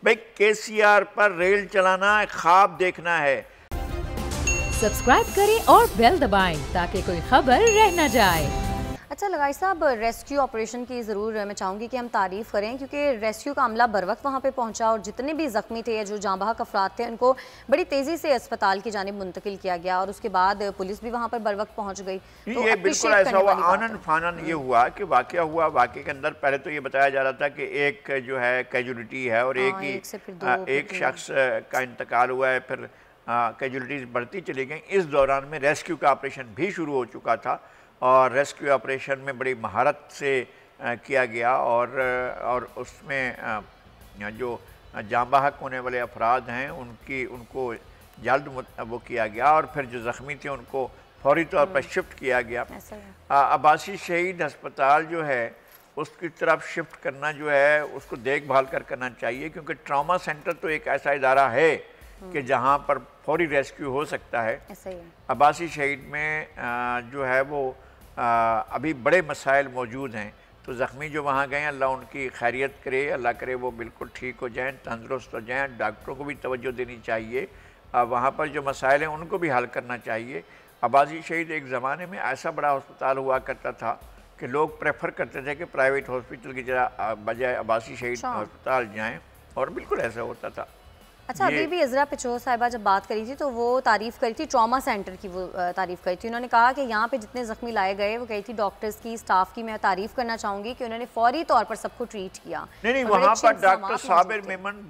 بھائی KCR پر rail چلانا خواب دیکھنا ہے۔ سبسکرائب کریں اور بیل دبائیں تاکہ کوئی خبر رہ نہ جائے۔ اچھا لگائی صاحب، ریسکیو آپریشن کی ضرور میں چاہوں گی کہ ہم تعریف کریں، کیونکہ ریسکیو کا عملہ بر وقت وہاں پہ پہنچا اور جتنے بھی زخمی تھے یا جو جاں بحق افراد تھے ان کو بڑی تیزی سے اسپتال کی جانب منتقل کیا گیا، اور اس کے بعد پولیس بھی وہاں پر بر وقت پہنچ گئی۔ یہ بالکل ایسا ہوا، آنن فانن یہ ہوا کہ واقعہ ہوا، واقعے کے اندر پہلے تو یہ بتایا جا رہا تھا کہ ایک جو ہے کیجولیٹی ہے اور ایک شخص کا انتقال ہوا ہے، پھر کیجولیٹیز بڑھتی چلی گئیں۔ اس دوران میں ریسکیو کا آپریشن بھی شروع ہو چکا تھا اور ریسکیو آپریشن میں بڑی مہارت سے کیا گیا، اور اس میں جو جاں بحق ہونے والے افراد ہیں ان کو جلد وہ کیا گیا، اور پھر جو زخمی تھے ان کو فوری طور پر شفٹ کیا گیا۔ عباسی شہید ہسپتال جو ہے اس کی طرف شفٹ کرنا جو ہے اس کو دیکھ بھال کر کرنا چاہیے، کیونکہ ٹراما سینٹر تو ایک ایسا ادارہ ہے کہ جہاں پر فوری ریسکیو ہو سکتا ہے۔ عباسی شہید میں جو ہے وہ ابھی بڑے مسائل موجود ہیں، تو زخمی جو وہاں گئے ہیں اللہ ان کی خیریت کرے، اللہ کرے وہ بالکل ٹھیک ہو جائیں، تندرست ہو جائیں۔ ڈاکٹروں کو بھی توجہ دینی چاہیے، وہاں پر جو مسائل ہیں ان کو بھی حل کرنا چاہیے۔ عباسی شہید ایک زمانے میں ایسا بڑا ہسپتال ہوا کرتا تھا کہ لوگ پریفر کرتے تھے کہ پرائیویٹ ہاسپٹل کی بجائے عباسی شہید ہسپتال جائیں، اور بالکل ایسا ہوتا تھا۔ اچھا، ابھی بھی عذرا پچو صاحبہ جب بات کری تھی تو وہ تعریف کری تھی ٹراما سینٹر کی، وہ تعریف کری تھی، انہوں نے کہا کہ یہاں پہ جتنے زخمی لائے گئے وہ کہی تھی ڈاکٹرز کی، سٹاف کی میں تعریف کرنا چاہوں گی کہ انہوں نے فوری طور پر سب کو ٹریٹ کیا۔ نہیں، وہاں پر ڈاکٹر صابر میمن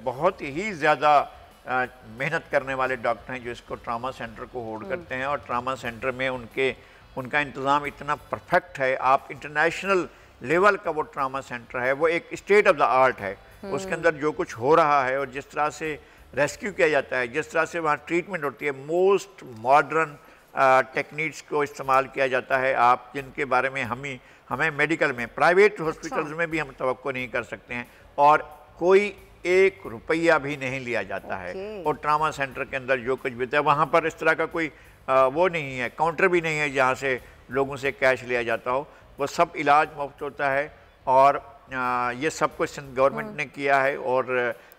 بہت ہی زیادہ محنت کرنے والے ڈاکٹر ہیں جو اس کو ٹراما سینٹر کو ہولڈ کرتے ہیں، اور ٹراما سینٹر میں ان کا انتظام اتنا پرفیکٹ ہے۔ آپ انٹرنیشنل لیول کا وہ ٹراما سینٹر ہے، وہ ایک اسٹیٹ آف دا آرٹ ہے۔ اس کے اندر جو کچھ ہو رہا ہے اور جس طرح سے ریسکیو کیا جاتا ہے، جس طرح سے وہاں ٹریٹمنٹ ہوتی ہے، موسٹ ماڈرن ٹیکنیکس کو استعمال کیا جاتا ہے، آپ جن کے بارے میں ہمیں میڈیکل میں پرائیویٹ ہاسپٹلز میں بھی ہم توقع نہیں کر سکتے ہیں، اور کوئی ایک روپیہ بھی نہیں لیا جاتا ہے۔ اور ٹراما سینٹر کے اندر جو کچھ بھی ہے وہاں پر اس طرح کا کوئی وہ نہیں ہے، کاؤنٹر بھی نہیں ہے جہاں سے لوگوں سے کیش لیا جاتا ہو، وہ سب علاج مفت ہوتا ہے، اور یہ سب کچھ سندھ گورنمنٹ نے کیا ہے، اور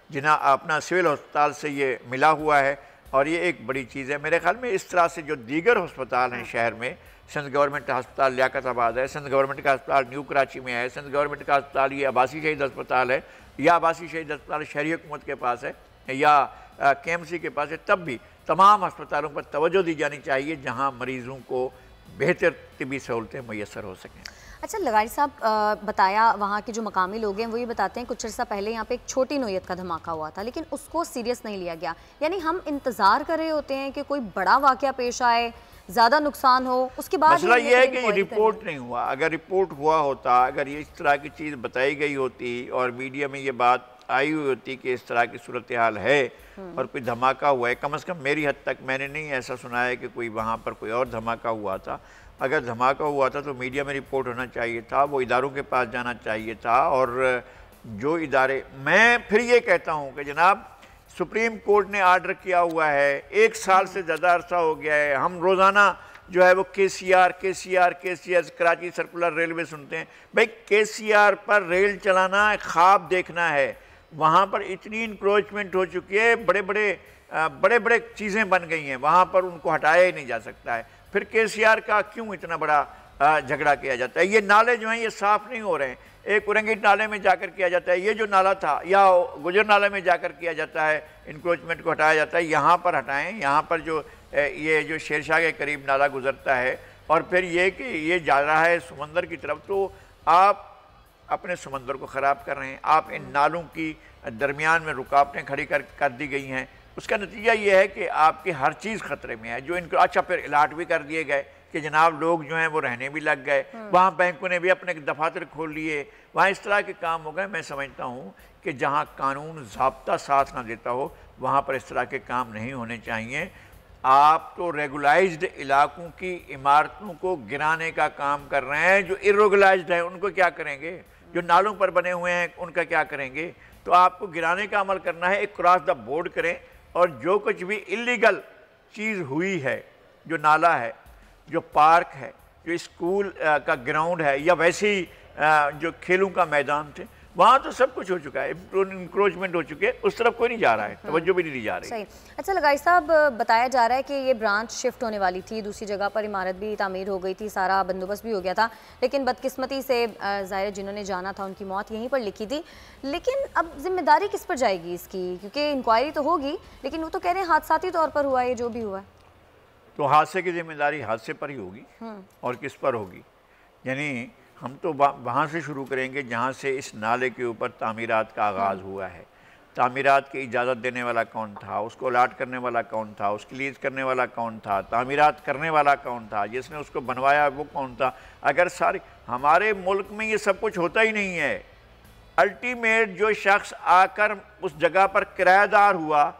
جنہاں اپنا سول ہسپتال سے یہ ملا ہوا ہے، اور یہ ایک بڑی چیز ہے۔ میرے خیال میں اس طرح سے جو دیگر ہسپتال ہیں شہر میں، سندھ گورنمنٹ ہسپتال لیاقت آباد ہے، سندھ گورنمنٹ کا ہسپتال نیو کراچی میں ہے، سندھ گورنمنٹ کا ہسپتال یہ عباسی شہید ہسپتال ہے، یا عباسی شہید ہسپتال شہری حکومت کے پاس ہے یا KMC کے پاس ہے، تب بھی تمام ہسپتالوں پر توجہ دی جانی چاہیے جہاں مریضوں کو بہتر طبی سہولتیں میسر ہو سکیں۔ اچھا لگائی صاحب، بتایا وہاں کے جو مقامی لوگ ہیں وہ یہ بتاتے ہیں کچھ عرصہ پہلے یہاں پہ ایک چھوٹی نوعیت کا دھماکہ ہوا تھا، لیکن اس کو سیریس نہیں لیا گیا، یعنی ہم انتظار کر رہے ہوتے ہیں کہ کوئی بڑا واقعہ پیش آئے، زیادہ نقصان ہو، اس کے بعد مسئلہ یہ ہے کہ یہ رپورٹ نہیں ہوا۔ اگر رپورٹ ہوا ہوتا، اگر یہ اس طرح کی چیز بتائی گئی ہوتی اور میڈیا میں یہ بات آئی ہوئی ہوتی کہ اس طرح کی صورتحال ہے اور کوئی دھماکہ ہوا ہے، کم از کم میری حد تک میں نے نہیں ایسا سنا ہے کہ کوئی وہاں پر کوئی اور دھماکہ ہوا تھا۔ اگر دھماکہ ہوا تھا تو میڈیا میں رپورٹ ہونا چاہیے تھا، وہ اداروں کے پاس جانا چاہیے تھا، اور جو ادارے، میں پھر یہ کہتا ہوں کہ جناب سپریم کورٹ نے آرڈر کیا ہوا ہے، 1 سال سے زیادہ عرصہ ہو گیا ہے، ہم روزانہ جو ہے وہ KCR کراچی سرکولر ریلوے سنتے ہیں۔ بھائی KCR پر ریل چلانا خواب دیکھنا ہے، وہاں پر اتنی انکروچمنٹ ہو چکی ہے، بڑے بڑے چیزیں بن گئی ہیں، وہاں پر ان کو ہٹایا ہی نہیں جا سکتا ہے۔ پھر KCR کا کیوں اتنا بڑا جھگڑا کیا جاتا ہے؟ یہ نالے جو ہیں یہ صاف نہیں ہو رہے ہیں، ایک اورنگیٹ نالے میں جا کر کیا جاتا ہے، یہ جو نالا تھا یا گجر نالے میں جا کر کیا جاتا ہے، انکروچمنٹ کو ہٹایا جاتا ہے، یہاں پر ہٹائیں۔ یہاں پر یہ جو شیرشاہ کے قریب نالا گزرتا ہے، اور پھر یہ کہ یہ جا رہا ہے سمندر کی طرف، تو آپ اپنے سمندر کو خراب کر رہے ہیں، آپ ان نالوں کی درمیان میں رکاوٹیں کھڑی کر دی گئی ہیں۔ اس کا نتیجہ یہ ہے کہ آپ کی ہر چیز خطرے میں ہے، جو ان کو اچھا پھر الاٹ بھی کر دیے گئے کہ جناب لوگ جو ہیں وہ رہنے بھی لگ گئے، وہاں بینکوں نے بھی اپنے دفاتر کھول لیے، وہاں اس طرح کے کام ہو گئے۔ میں سمجھتا ہوں کہ جہاں قانون ضابطہ ساتھ نہ دیتا ہو وہاں پر اس طرح کے کام نہیں ہونے چاہیے۔ آپ تو ریگولائزڈ علاقوں کی عمارتوں کو گرانے کا کام کر رہے ہیں، جو ارریگولائزڈ ہیں ان کو کیا کریں گے؟ جو نالوں پر بنے ہوئے ہیں ان کا کیا کریں گے؟ تو آپ کو گرانے کا عمل کرنا ہے، ایک کراس دا بورڈ کریں، اور جو کچھ بھی اللیگل چیز ہوئی ہے، جو نالا ہے، جو پارک ہے، جو اسکول کا گراؤنڈ ہے، یا ویسے ہی جو کھیلوں کا میدان تھے، وہاں تو سب کچھ ہو چکا ہے، انکروچمنٹ ہو چکے، اس طرف کوئی نہیں جا رہا ہے، توجہ بھی نہیں دی جا رہی۔ صحیح۔ اچھا لگائی صاحب، بتایا جا رہا ہے کہ یہ برانچ شفٹ ہونے والی تھی، دوسری جگہ پر عمارت بھی تعمیر ہو گئی تھی، سارا بندوبست بھی ہو گیا تھا، لیکن بدقسمتی سے ظاہر جنہوں نے جانا تھا ان کی موت یہیں پر لکھی تھی۔ لیکن اب ذمہ داری کس پر جائے گی اس کی؟ کیونکہ انکوائری تو ہوگی، لیکن وہ تو کہہ رہے ہیں حادثاتی طور پر ہوا ہے یہ جو بھی ہوا ہے۔ تو حادثے کی ذمہ داری حادثے پر ہی ہوگی، اور کس پر ہوگی؟ یعنی ہم تو وہاں سے شروع کریں گے جہاں سے اس نالے کے اوپر تعمیرات کا آغاز ہوا ہے۔ تعمیرات کی اجازت دینے والا کون تھا، اس کو الاٹ کرنے والا کون تھا، اس کی لیز کرنے والا کون تھا، تعمیرات کرنے والا کون تھا، جس نے اس کو بنوایا وہ کون تھا۔ اگر ہمارے ملک میں یہ سب کچھ ہوتا ہی نہیں ہے، الٹیمیٹ جو شخص آ کر اس جگہ پر کرایہ دار ہوا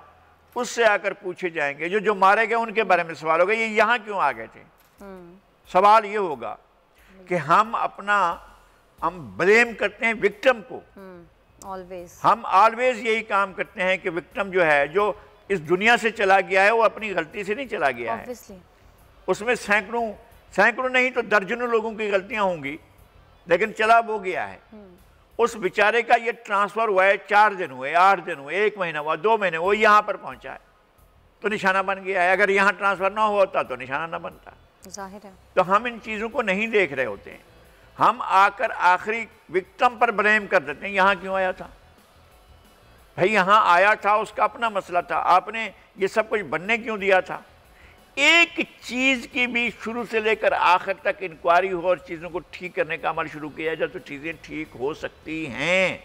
اس سے آ کر پوچھے جائیں گے، جو مارے گئے ان کے بارے میں سوال ہوگا، یہ یہاں کیوں آ گئے تھے؟ سوال یہ ہوگا کہ ہم بلیم کرتے ہیں وکٹم کو، ہم آلویز یہی کام کرتے ہیں کہ وکٹم جو ہے، جو اس دنیا سے چلا گیا ہے، وہ اپنی غلطی سے نہیں چلا گیا ہے، اس میں سینکڑوں نہیں تو درجنوں لوگوں کی غلطیاں ہوں گی، لیکن چلا وہ گیا ہے۔ اس بیچارے کا یہ ٹرانسفر ہوا ہے، 4 دن ہوئے، 8 دن ہوئے، 1 مہینہ ہوا، 2 مہینے، وہ یہاں پر پہنچا ہے تو نشانہ بن گیا ہے۔ اگر یہاں ٹرانسفر نہ ہوتا تو نشانہ نہ بنتا۔ ظاہر ہے۔ تو ہم ان چیزوں کو نہیں دیکھ رہے ہوتے ہیں، ہم آ کر آخری وکٹم پر بلیم کر دیتے ہیں، یہاں کیوں آیا تھا؟ بھائی یہاں آیا تھا، اس کا اپنا مسئلہ تھا، آپ نے یہ سب کچھ بننے کیوں دیا تھا؟ ایک چیز کی بھی شروع سے لے کر آخر تک انکوائری ہو اور چیزوں کو ٹھیک کرنے کا عمل شروع کیا جائے تو چیزیں ٹھیک ہو سکتی ہیں۔